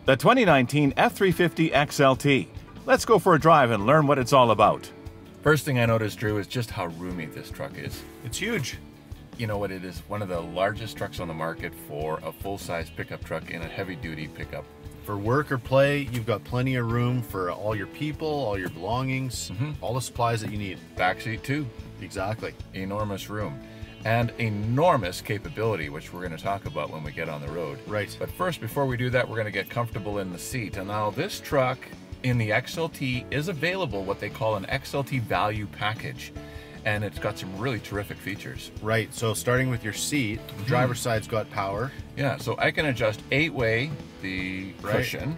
The 2019 F-350 XLT. Let's go for a drive and learn what it's all about. First thing I noticed, Drew, is just how roomy this truck is. It's huge. You know what, it is one of the largest trucks on the market for a full-size pickup truck in a heavy-duty pickup. For work or play, you've got plenty of room for all your people, all your belongings, all the supplies that you need. Backseat too. Exactly. Enormous room. And enormous capability, which we're going to talk about when we get on the road. Right. But first, before we do that, we're going to get comfortable in the seat. And now this truck in the XLT is available what they call an XLT value package. And it's got some really terrific features. Right, so starting with your seat, the driver's side's got power. Yeah, so I can adjust 8-way the cushion,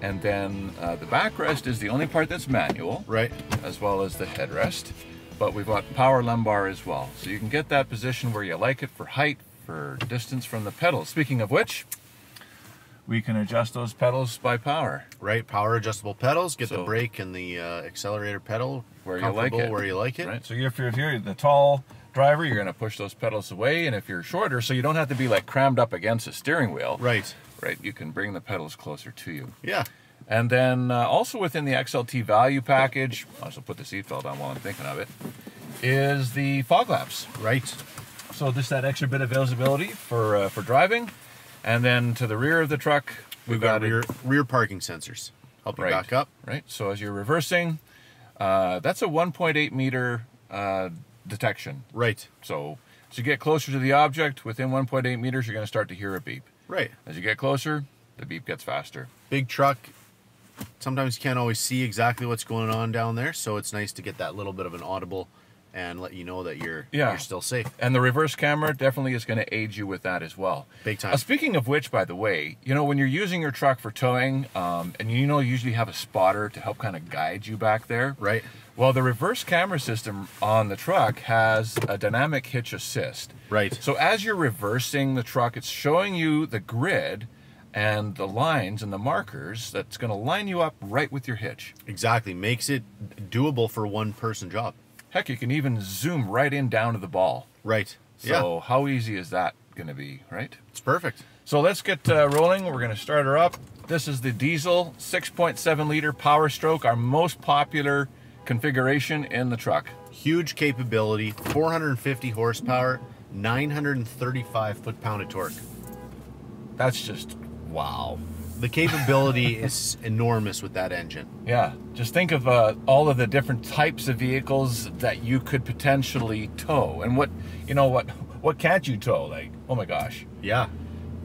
and then the backrest is the only part that's manual, right, as well as the headrest. But we've got power lumbar as well, so you can get that position where you like it for height, for distance from the pedals. Speaking of which, we can adjust those pedals by power. Right, power adjustable pedals, get the brake and the accelerator pedal where you like it. Where you like it. Right, so if you're the tall driver, you're going to push those pedals away, and if you're shorter, so you don't have to be like crammed up against the steering wheel. Right. Right, you can bring the pedals closer to you. Yeah. And then also within the XLT value package, I'll also put the seatbelt on while I'm thinking of it, is the fog lamps. Right. So just that extra bit of visibility for driving. And then to the rear of the truck, we've got rear parking sensors. Help you back up. Right. So as you're reversing, that's a 1.8 meter detection. Right. So as you get closer to the object, within 1.8 meters, you're going to start to hear a beep. Right. As you get closer, the beep gets faster. Big truck. Sometimes you can't always see exactly what's going on down there, so it's nice to get that little bit of an audible and let you know that you're still safe. And the reverse camera definitely is going to aid you with that as well. Big time. Speaking of which, by the way, you know, when you're using your truck for towing, and you usually have a spotter to help kind of guide you back there. Right. Well, the reverse camera system on the truck has a dynamic hitch assist. Right. So as you're reversing the truck, it's showing you the grid and the lines and the markers that's going to line you up right with your hitch. Exactly. Makes it doable for one person job. Heck, you can even zoom right in down to the ball. Right. So how easy is that going to be, right? It's perfect. So let's get rolling. We're going to start her up. This is the diesel 6.7 liter Power Stroke, our most popular configuration in the truck. Huge capability, 450 horsepower, 935 foot-pound of torque. That's just wow. The capability is enormous with that engine. Yeah, just think of all of the different types of vehicles that you could potentially tow, and what can't you tow? Like, oh my gosh. Yeah.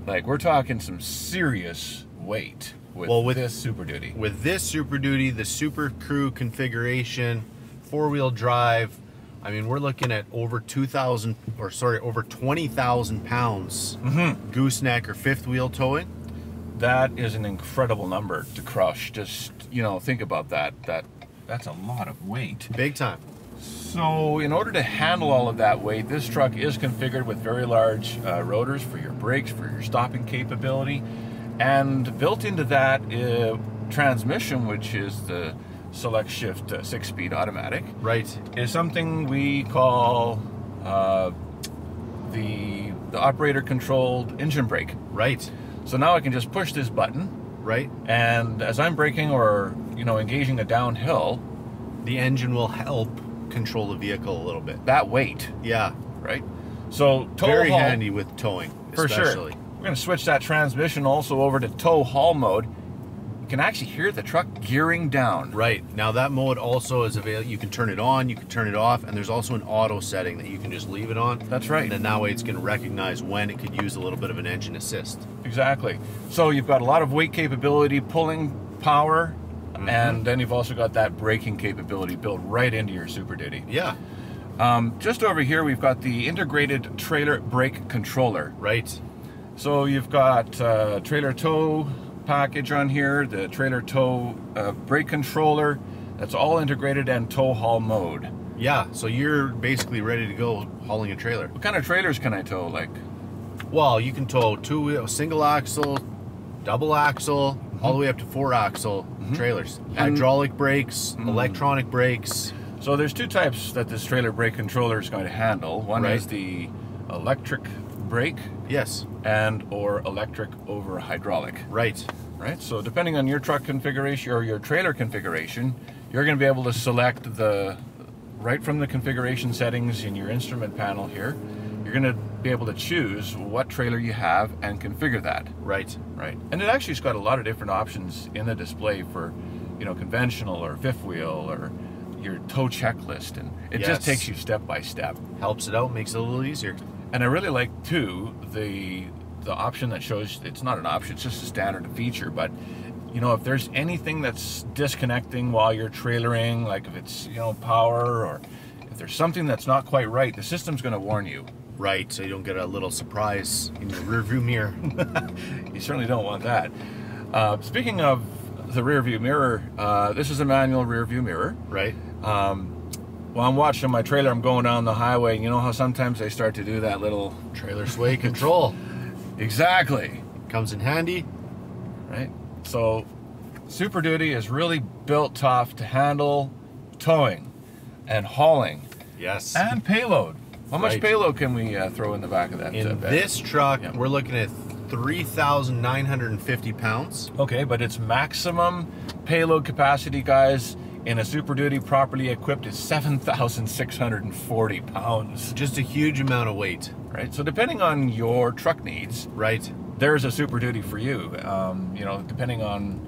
Like, we're talking some serious weight with this Super Duty. With this Super Duty, the Super Crew configuration, four-wheel drive, I mean, we're looking at over 20,000 pounds gooseneck or fifth wheel towing. That is an incredible number to crush. Just, think about that. That's a lot of weight. Big time. So in order to handle all of that weight, this truck is configured with very large rotors for your brakes, for your stopping capability. And built into that transmission, which is the Select Shift 6-speed automatic. Right. Is something we call the operator-controlled engine brake. Right. So now I can just push this button. Right. And as I'm braking or, engaging a downhill, the engine will help control the vehicle a little bit. That weight. Yeah. Right. So very handy with towing, especially. Sure. We're going to switch that transmission also over to tow haul mode. You can actually hear the truck gearing down. Right. Now that mode also is available. You can turn it on, you can turn it off, and there's also an auto setting that you can just leave it on. That's right. And then that way it's going to recognize when it could use a little bit of an engine assist. Exactly. So you've got a lot of weight capability, pulling power, and then you've also got that braking capability built right into your Super Duty. Yeah. Just over here we've got the integrated trailer brake controller. Right. So you've got trailer tow package on here, the trailer tow brake controller, that's all integrated and tow haul mode. Yeah, so you're basically ready to go hauling a trailer. What kind of trailers can I tow? Like, well, you can tow single axle, double axle, all the way up to 4-axle trailers. Hydraulic brakes, electronic brakes. So there's two types that this trailer brake controller is going to handle. One is the electric brake. Yes. And or electric over hydraulic. Right. right? So depending on your truck configuration or your trailer configuration, you're going to be able to select right from the configuration settings in your instrument panel here. You're going to be able to choose what trailer you have and configure that. Right. Right. And it actually's got a lot of different options in the display for, you know, conventional or fifth wheel or your tow checklist, and it just takes you step by step. Helps it out, makes it a little easier. And I really like too the option that shows it's not an option, it's just a standard feature, but you know, if there's anything that's disconnecting while you're trailering, like if it's, you know, power, or if there's something that's not quite right, the system's going to warn you. Right, so you don't get a little surprise in your rear view mirror. You certainly don't want that. Speaking of the rear view mirror, this is a manual rear view mirror. Right. While I'm watching my trailer, I'm going down the highway, and you know how sometimes they start to do that little Trailer sway control. Exactly. Comes in handy. Right. So Super Duty is really built tough to handle towing and hauling. Yes. And payload. How much Right. payload can we throw in the back of that? In bed? this truck, Yeah. we're looking at 3,950 pounds. Okay, but its maximum payload capacity, guys, in a Super Duty properly equipped is 7,640 pounds. Just a huge amount of weight. Right. So depending on your truck needs, Right. there's a Super Duty for you. You know, depending on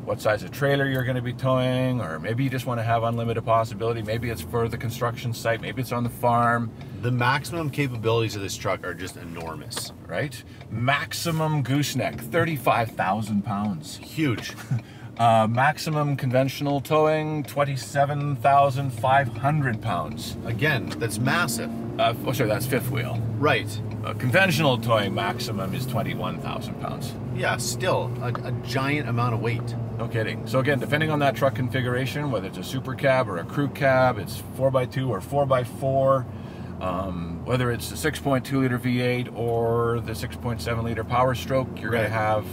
what size of trailer you're going to be towing, or maybe you just want to have unlimited possibility. Maybe it's for the construction site. Maybe it's on the farm. The maximum capabilities of this truck are just enormous. Right? Maximum gooseneck, 35,000 pounds. Huge. Maximum conventional towing, 27,500 pounds. Again, that's massive. Oh, sorry, that's fifth wheel. Right. Conventional towing maximum is 21,000 pounds. Yeah, still a giant amount of weight. No kidding. So again, depending on that truck configuration, whether it's a super cab or a crew cab, it's 4x2 or 4x4, whether it's a 6.2 liter V8 or the 6.7 liter Power Stroke, you're going to have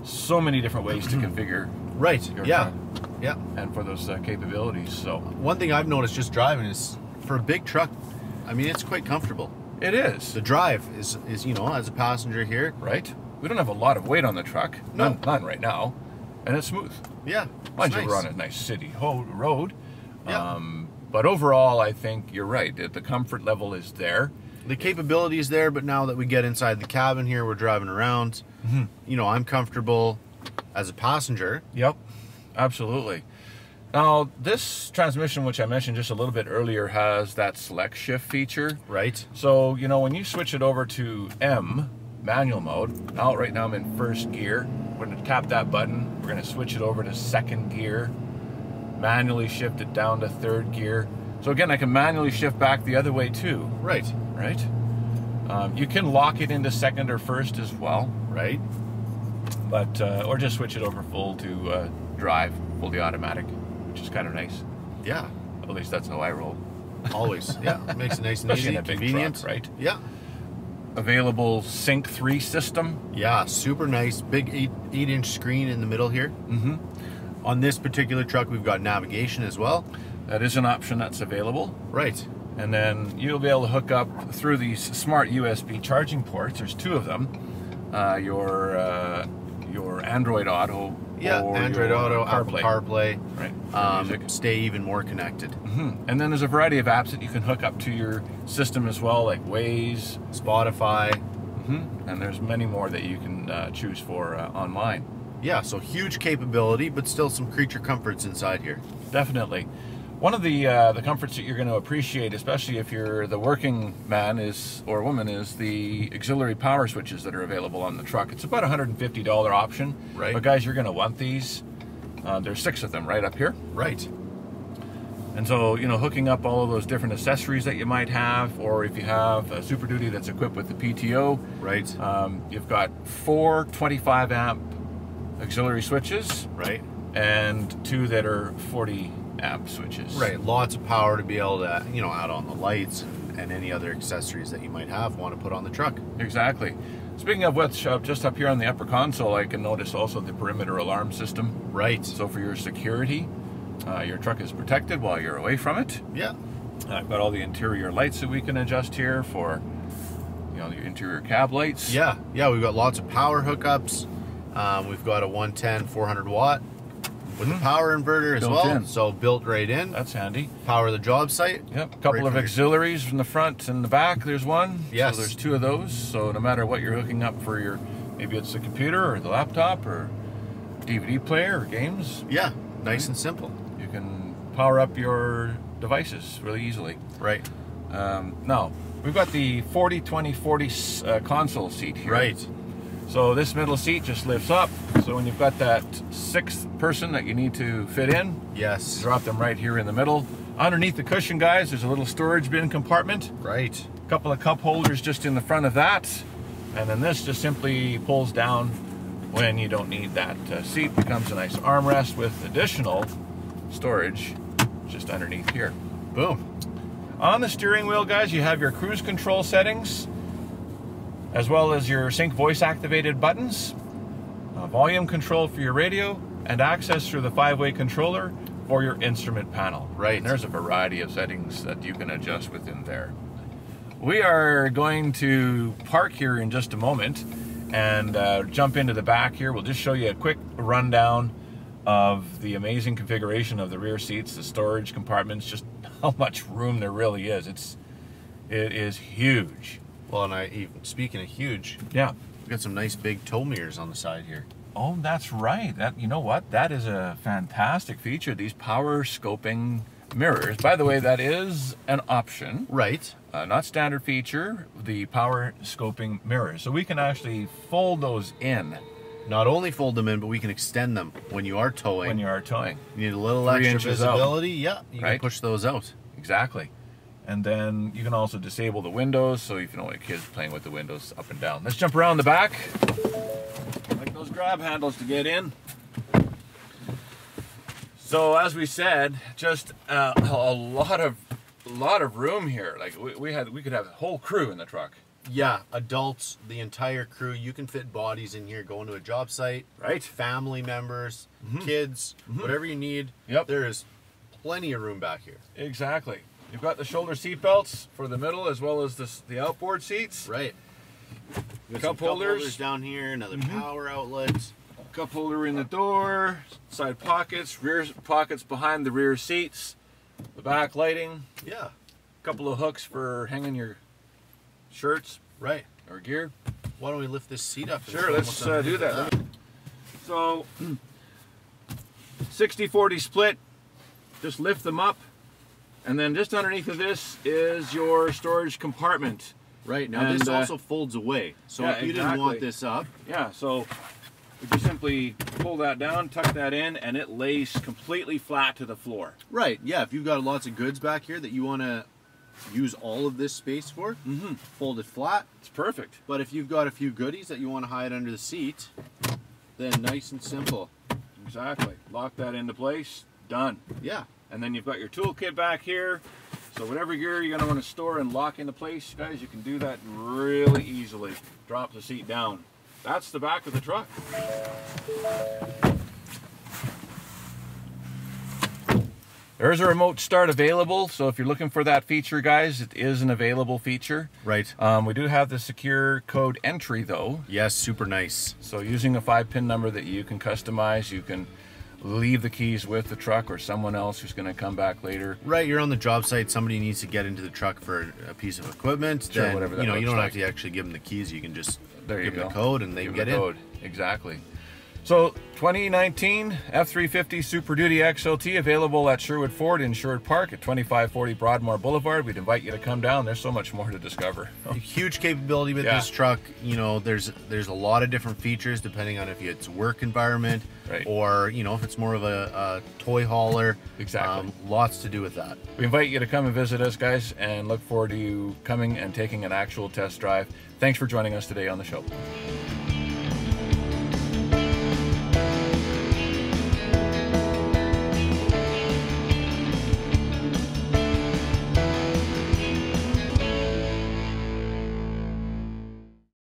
so many different ways to configure. Right. Your Yeah. truck. Yeah. And for those capabilities. So One thing I've noticed just driving is, for a big truck, I mean, it's quite comfortable. it is. The drive is you know, as a passenger here. Right? We don't have a lot of weight on the truck. No. None right now. And it's smooth. Yeah. Mind it's you, nice. we're on a nice city road. Yeah. But overall, I think you're right. The comfort level is there. The capability is there, but now that we get inside the cabin here, we're driving around. You know, I'm comfortable as a passenger. Yep, absolutely. Now, this transmission, which I mentioned just a little bit earlier, has that select shift feature. Right. So, you know, when you switch it over to M, manual mode, now right now I'm in first gear. We're going to tap that button. We're going to switch it over to second gear, manually shift it down to third gear. So again, I can manually shift back the other way too, Right. right? You can lock it into second or first as well, Right. but or just switch it over full to drive, fully automatic, which is kind of nice. Yeah. At least that's how I roll. Always. Yeah. Makes it nice and Especially easy, in a big convenient. truck, right? Yeah. Available Sync 3 system. Yeah. Super nice. Big 8-inch screen in the middle here. Mm-hmm. On this particular truck, we've got navigation as well. That is an option that's available. Right. And then you'll be able to hook up through these smart USB charging ports. There's two of them. Your Android Auto. Yeah. or Android your Auto, Apple CarPlay. Right. for music. Stay even more connected. And then there's a variety of apps that you can hook up to your system as well, like Waze. Spotify. And there's many more that you can choose for online. Yeah. So huge capability, but still some creature comforts inside here. Definitely. One of the comforts that you're going to appreciate, especially if you're the working man or woman, is the auxiliary power switches that are available on the truck. It's about $150 option. Right. But guys, you're going to want these. There's 6 of them right up here. Right. And so, you know, hooking up all of those different accessories that you might have, or if you have a Super Duty that's equipped with the PTO, Right. you've got 4 25 amp auxiliary switches, Right. and 2 that are 40 amp switches. Right. Lots of power to be able to, you know, add on the lights and any other accessories that you might want to put on the truck. Exactly. Speaking of which, just up here on the upper console, I can notice also the perimeter alarm system. Right. So for your security, your truck is protected while you're away from it. Yeah. I've got all the interior lights that we can adjust here for, you know, your interior cab lights. Yeah. Yeah. We've got lots of power hookups. We've got a 110 400 watt with a power inverter as well. In. So built right in. That's handy. Power the job site. Yep. A couple of auxiliaries from the front and the back. There's one. Yes. So there's 2 of those. So no matter what you're hooking up for your, maybe it's the computer or the laptop or DVD player or games. Yeah. Nice and simple. You can power up your devices really easily. Right. Now, we've got the 40-20-40 console seat here. Right. So this middle seat just lifts up. So when you've got that 6th person that you need to fit in, Yes. drop them right here in the middle. Underneath the cushion, guys, there's a little storage bin compartment. Right. A couple of cup holders just in the front of that. And then this just simply pulls down when you don't need that seat. Becomes a nice armrest with additional storage just underneath here. Boom. On the steering wheel, guys, you have your cruise control settings, as well as your sync voice activated buttons, volume control for your radio, and access through the 5-way controller for your instrument panel. Right. And there's a variety of settings that you can adjust within there. We are going to park here in just a moment and jump into the back here. We'll just show you a quick rundown of the amazing configuration of the rear seats, the storage compartments, just how much room there really is. It is huge. Well, and speaking of huge, Yeah. we've got some nice big tow mirrors on the side here. Oh, that's right. That, you know what? That is a fantastic feature. These power scoping mirrors. By the way, that is an option. Right. Not standard feature, the power scoping mirrors. So we can actually fold those in Not only fold them in, but we can extend them when you are towing. when you are towing. You need a little 3 extra inches out. visibility. Yeah, you Right. can push those out. Exactly. And then you can also disable the windows, so if you don't want kids playing with the windows up and down. Let's jump around the back. Like those grab handles to get in. So as we said, just a lot of room here. Like we could have a whole crew in the truck. Yeah, adults, the entire crew. You can fit bodies in here going to a job site. Right. Family members, kids, whatever you need. Yep. There is plenty of room back here. Exactly. You've got the shoulder seat belts for the middle as well as the outboard seats. Right. Cup holders down here, another power outlet. Cup holder in the door, side pockets, rear pockets behind the rear seats, the back lighting, Yeah. couple of hooks for hanging your shirts Right. or gear. Why don't we lift this seat up? Sure, let's do that. So 60-40 split, just lift them up, and then just underneath of this is your storage compartment. Right, now And, this also folds away. So yeah, if you didn't want exactly. this up, Yeah, so we just simply pull that down, tuck that in, and it lays completely flat to the floor. right, yeah, if you've got lots of goods back here that you want to use all of this space for, fold it flat. It's perfect. But if you've got a few goodies that you want to hide under the seat, then nice and simple. Exactly. Lock that into place. Done. Yeah. And then you've got your toolkit back here. So whatever gear you're going to want to store and lock into place, guys, you can do that really easily. Drop the seat down. That's the back of the truck. There's a remote start available, so if you're looking for that feature, guys, it is an available feature. Right. We do have the secure code entry, though. Yes, super nice. So using a 5-pin number that you can customize, you can leave the keys with the truck or someone else who's going to come back later. Right, you're on the job site, somebody needs to get into the truck for a piece of equipment, Sure, then whatever that you looks don't like. have to actually give them the keys, you can just There you give them go. the code and they Give can get the in. code. Exactly. So 2019 F-350 Super Duty XLT available at Sherwood Ford in Sherwood Park at 2540 Broadmoor Boulevard. We'd invite you to come down. There's so much more to discover. A huge capability with Yeah. this truck. You know, there's a lot of different features depending on if it's work environment Right. or, you know, if it's more of a toy hauler. Exactly. Lots to do with that. We invite you to come and visit us, guys, and look forward to you coming and taking an actual test drive. Thanks for joining us today on the show.